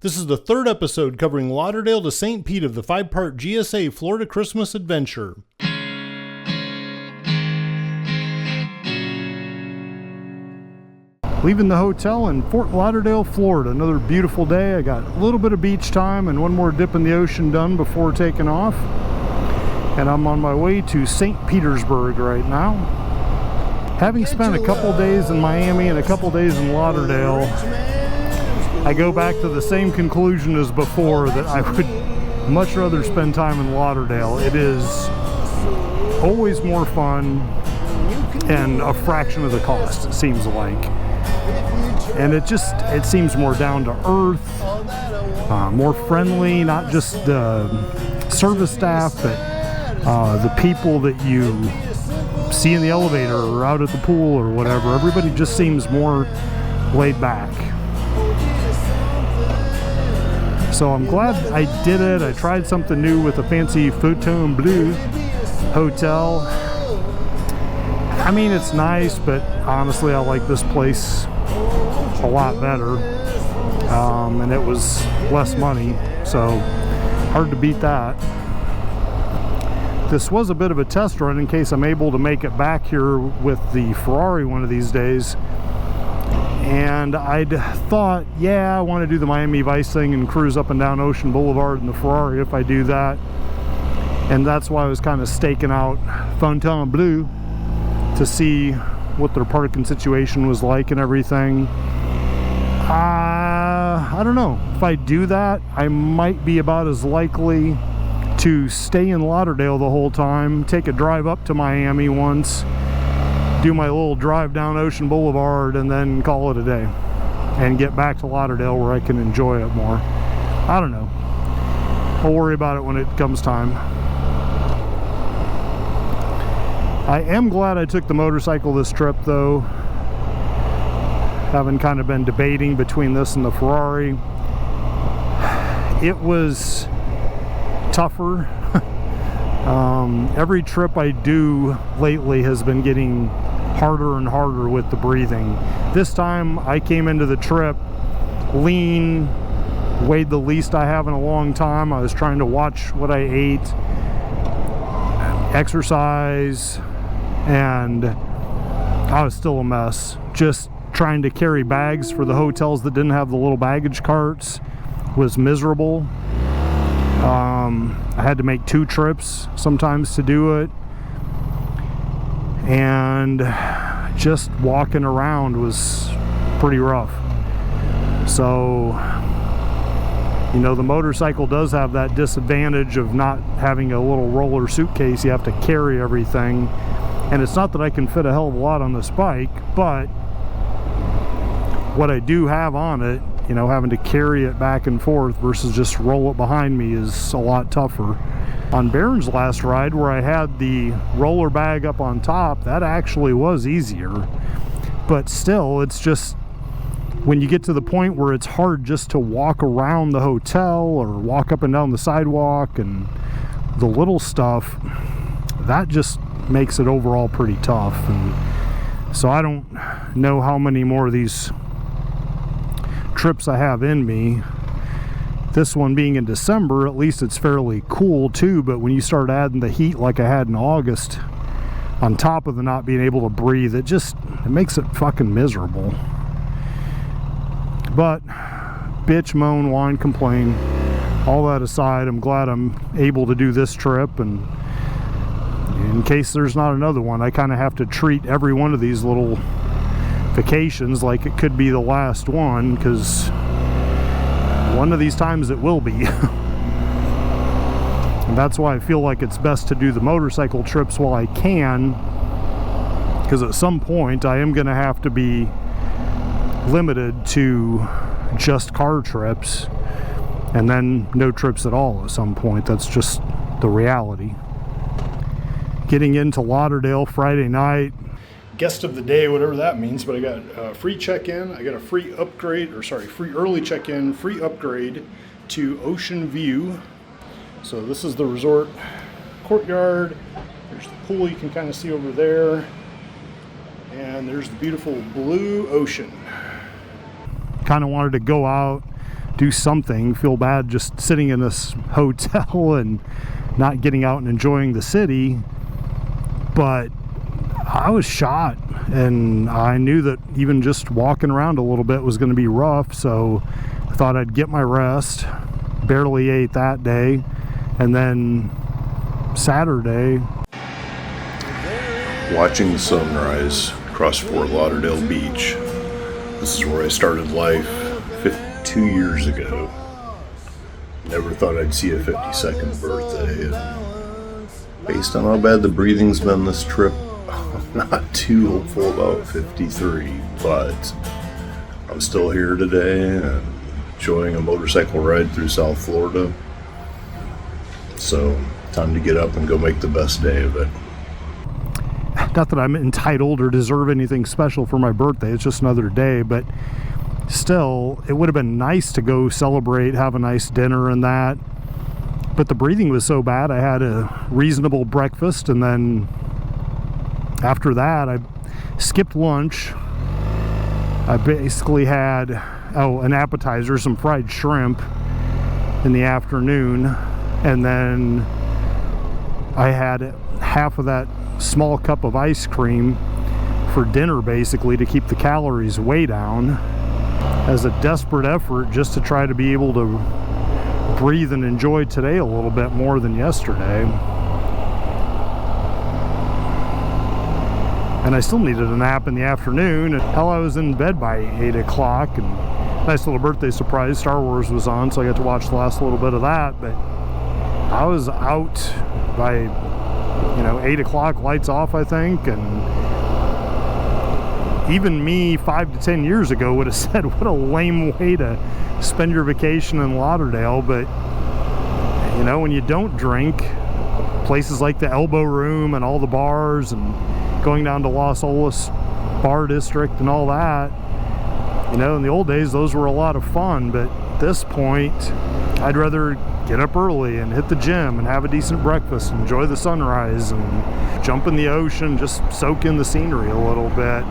This is the third episode covering Lauderdale to St. Pete of the 5-part GSA Florida Christmas Adventure. Leaving the hotel in Fort Lauderdale, Florida. Another beautiful day. I got a little bit of beach time and one more dip in the ocean done before taking off. And I'm on my way to St. Petersburg right now. Having spent a couple days in Miami and a couple days in Lauderdale, I go back to the same conclusion as before, that I would much rather spend time in Lauderdale. It is always more fun and a fraction of the cost, it seems like. And it seems more down to earth, more friendly, not just the service staff, but the people that you see in the elevator or out at the pool or whatever. Everybody just seems more laid back. So I'm glad I did it. I tried something new with a fancy Fontainebleau hotel. I mean, it's nice, but honestly, I like this place a lot better. And it was less money, so hard to beat that. This was a bit of a test run in case I'm able to make it back here with the Ferrari one of these days. And I'd thought, yeah, I want to do the Miami Vice thing and cruise up and down Ocean Boulevard in the Ferrari if I do that. And that's why I was kind of staking out Fontainebleau to see what their parking situation was like and everything. I don't know. If I do that, I might be about as likely to stay in Lauderdale the whole time, take a drive up to Miami once, do my little drive down Ocean Boulevard, and then call it a day and get back to Lauderdale where I can enjoy it more. I don't know. I'll worry about it when it comes time. I am glad I took the motorcycle this trip though. Having kind of been debating between this and the Ferrari. It was tougher. Every trip I do lately has been getting harder and harder with the breathing. This time I came into the trip lean, weighed the least I have in a long time. I was trying to watch what I ate, exercise, and I was still a mess. Just trying to carry bags for the hotels that didn't have the little baggage carts was miserable. I had to make 2 trips sometimes to do it, and just walking around was pretty rough. So, you know, the motorcycle does have that disadvantage of not having a little roller suitcase. You have to carry everything, and it's not that I can fit a hell of a lot on this bike, but what I do have on it, you know, having to carry it back and forth versus just roll it behind me is a lot tougher. On Barron's last ride, where I had the roller bag up on top, that actually was easier. But still, it's just, when you get to the point where it's hard just to walk around the hotel or walk up and down the sidewalk and the little stuff, that just makes it overall pretty tough. And so I don't know how many more of these trips I have in me. This one being in December, at least it's fairly cool too, but when you start adding the heat like I had in August on top of the not being able to breathe, it makes it fucking miserable. But bitch, moan, whine, complain, all that aside, I'm glad I'm able to do this trip, and in case there's not another one, I kind of have to treat every one of these little vacations like it could be the last one, because one of these times it will be. And that's why I feel like it's best to do the motorcycle trips while I can, because at some point I am going to have to be limited to just car trips, and then no trips at all at some point. That's just the reality. Getting into Lauderdale Friday night, guest of the day, whatever that means, but I got a free check-in, I got a free upgrade, or sorry, free early check-in, free upgrade to Ocean View. So this is the resort courtyard. There's the pool you can kind of see over there, and there's the beautiful blue ocean. Kind of wanted to go out do something. Feel bad just sitting in this hotel and not getting out and enjoying the city. But I was shot, and I knew that even just walking around a little bit was going to be rough, so I thought I'd get my rest. Barely ate that day, and then Saturday, watching the sunrise across Fort Lauderdale Beach. This is where I started life 52 years ago. Never thought I'd see a 52nd birthday, and based on how bad the breathing's been this trip, I'm not too hopeful about 53, but I'm still here today and enjoying a motorcycle ride through South Florida. So, time to get up and go make the best day of it. Not that I'm entitled or deserve anything special for my birthday, it's just another day, but still, it would have been nice to go celebrate, have a nice dinner and that. But the breathing was so bad, I had a reasonable breakfast, and then after that, I skipped lunch. I basically had, an appetizer, some fried shrimp in the afternoon, and then I had half of that small cup of ice cream for dinner, basically to keep the calories way down, as a desperate effort just to try to be able to breathe and enjoy today a little bit more than yesterday. And I still needed a nap in the afternoon, and hell, I was in bed by 8 o'clock, and nice little birthday surprise, Star Wars was on, so I got to watch the last little bit of that. But I was out by 8 o'clock, lights off, I think. And even me 5 to 10 years ago would have said, what a lame way to spend your vacation in Lauderdale. But when you don't drink, places like the Elbow Room and all the bars, and going down to Los Olas Bar District and all that, in the old days those were a lot of fun. But at this point, I'd rather get up early and hit the gym and have a decent breakfast, enjoy the sunrise, and jump in the ocean, just soak in the scenery a little bit,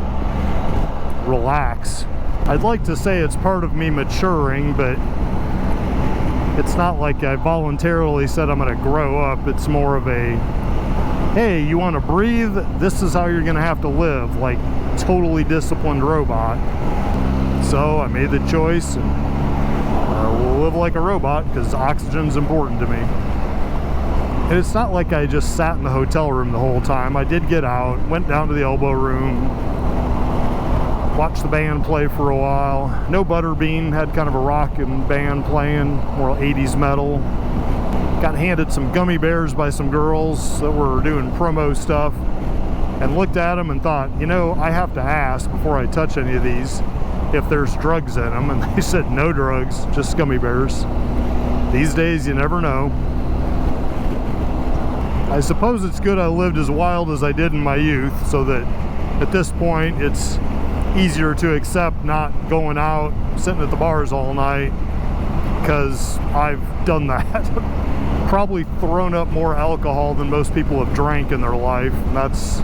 relax. I'd like to say it's part of me maturing, but it's not like I voluntarily said I'm going to grow up. It's more of a, hey, you want to breathe? This is how you're going to have to live, like totally disciplined robot. So I made the choice, and we'll live like a robot, because oxygen's important to me. And it's not like I just sat in the hotel room the whole time. I did get out, went down to the Elbow Room, watched the band play for a while. No Butterbean, had kind of a rockin' band playing, more 80s metal. Got handed some gummy bears by some girls that were doing promo stuff, and looked at them and thought, I have to ask before I touch any of these if there's drugs in them. And they said no drugs, just gummy bears. These days you never know. I suppose it's good I lived as wild as I did in my youth, so that at this point it's easier to accept not going out, sitting at the bars all night, because I've done that. Probably thrown up more alcohol than most people have drank in their life, and that's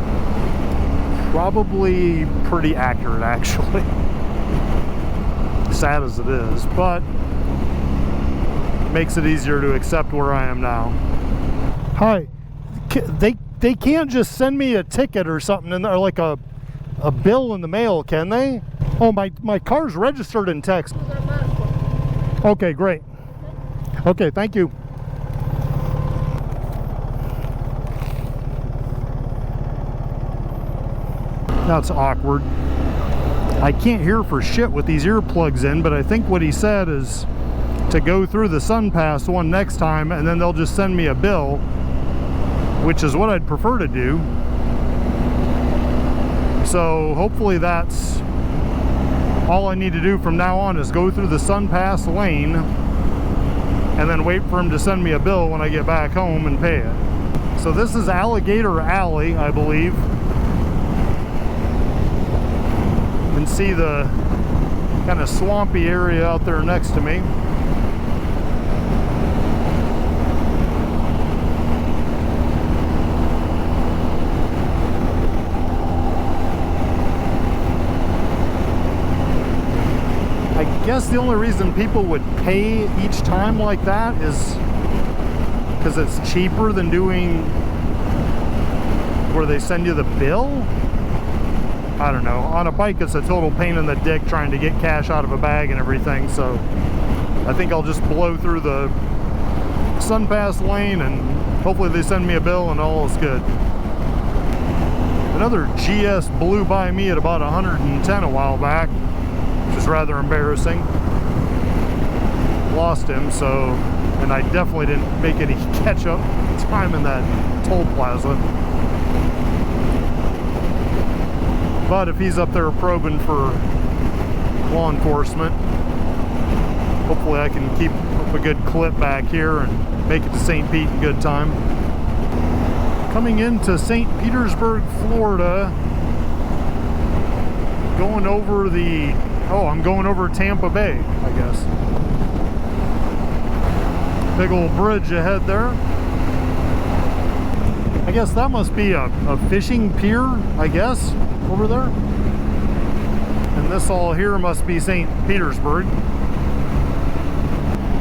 probably pretty accurate, actually. Sad as it is, but makes it easier to accept where I am now. Hi, they can't just send me a ticket or something, or like a bill in the mail, can they? Oh, my car's registered in Texas. Okay, great. Okay, thank you. That's awkward. I can't hear for shit with these earplugs in, but I think what he said is to go through the SunPass one next time, and then they'll just send me a bill, which is what I'd prefer to do. So hopefully that's all I need to do from now on, is go through the SunPass lane and then wait for him to send me a bill when I get back home and pay it. So this is Alligator Alley, I believe. You can see the kind of swampy area out there next to me. guess the only reason people would pay each time like that is because it's cheaper than doing where they send you the bill. I don't know. On a bike, it's a total pain in the dick trying to get cash out of a bag and everything, so I think I'll just blow through the SunPass lane and hopefully they send me a bill and all is good. Another GS blew by me at about 110 a while back, which is rather embarrassing. Lost him, so, and I definitely didn't make any catch-up time in that toll plaza. But if he's up there probing for law enforcement, hopefully I can keep up a good clip back here and make it to St. Pete in good time. Coming into St. Petersburg, Florida, going over the, I'm going over Tampa Bay, I guess. Big old bridge ahead there. I guess that must be a fishing pier, I guess, over there. And this all here must be St. Petersburg.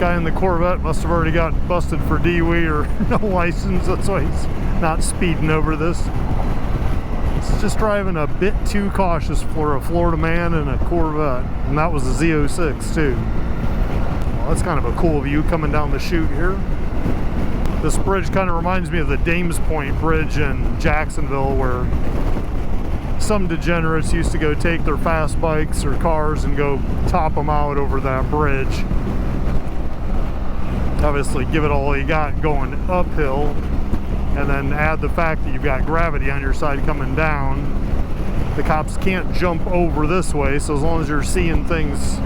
Guy in the Corvette must have already got busted for DWI or no license. That's why he's not speeding over this. He's just driving a bit too cautious for a Florida man in a Corvette. And that was a Z06 too. Well, that's kind of a cool view coming down the chute here. This bridge kind of reminds me of the Dames Point Bridge in Jacksonville, where some degenerates used to go take their fast bikes or cars and go top them out over that bridge. Obviously give it all you got going uphill, and then add the fact that you've got gravity on your side coming down. The cops can't jump over this way, so as long as you're seeing things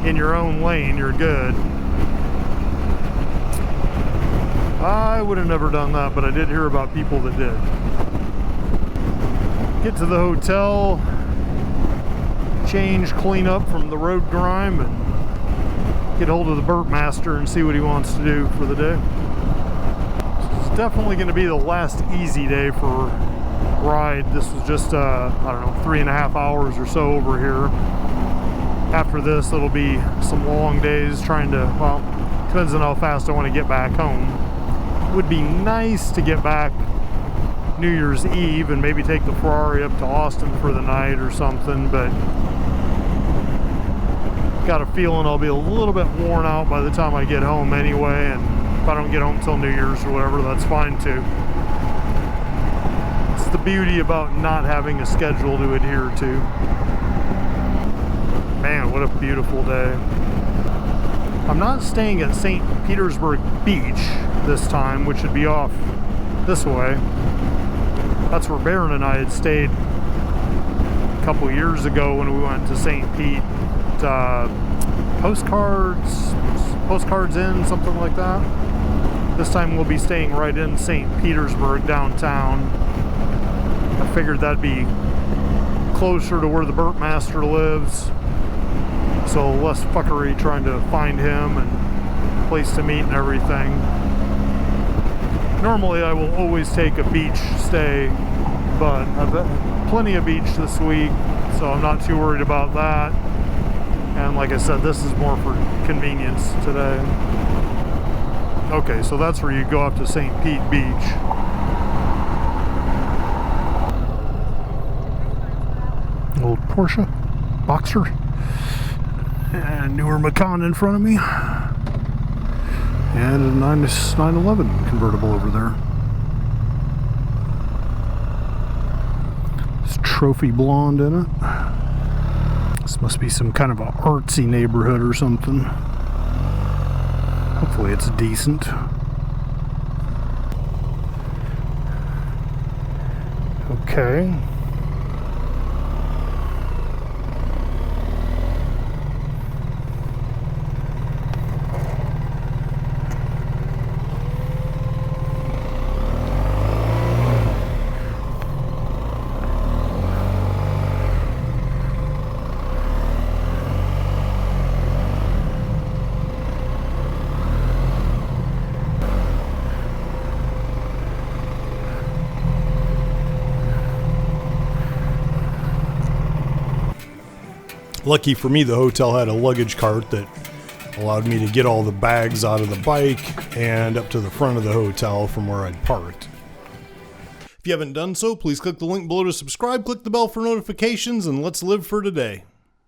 in your own lane, you're good. I would have never done that, but I did hear about people that did. Get to the hotel, change, clean up from the road grime, and get hold of the burp master and see what he wants to do for the day. It's definitely going to be the last easy day for ride. This was just, I don't know, 3.5 hours or so over here. After this, it'll be some long days trying to, well, depends on how fast I want to get back home. Would be nice to get back New Year's Eve and maybe take the Ferrari up to Austin for the night or something, but got a feeling I'll be a little bit worn out by the time I get home anyway, and if I don't get home till New Year's or whatever, that's fine too. It's the beauty about not having a schedule to adhere to. Man, what a beautiful day. I'm not staying at St. Petersburg Beach this time, which would be off this way. That's where Barron and I had stayed a couple years ago when we went to St. Pete. Postcards Inn, something like that. This time we'll be staying right in St. Petersburg downtown. I figured that'd be closer to where the burp master lives, so less fuckery trying to find him and place to meet and everything. Normally I will always take a beach stay, but I've had plenty of beach this week, so I'm not too worried about that. And like I said, this is more for convenience today. Okay, so that's where you go up to St. Pete Beach. Old Porsche Boxer and newer Macan in front of me, and a 911 convertible over there. It's trophy blonde in it. This must be some kind of a artsy neighborhood or something. Hopefully it's decent. Okay. Lucky for me, the hotel had a luggage cart that allowed me to get all the bags out of the bike and up to the front of the hotel from where I'd parked. If you haven't done so, please click the link below to subscribe, click the bell for notifications, and let's live for today.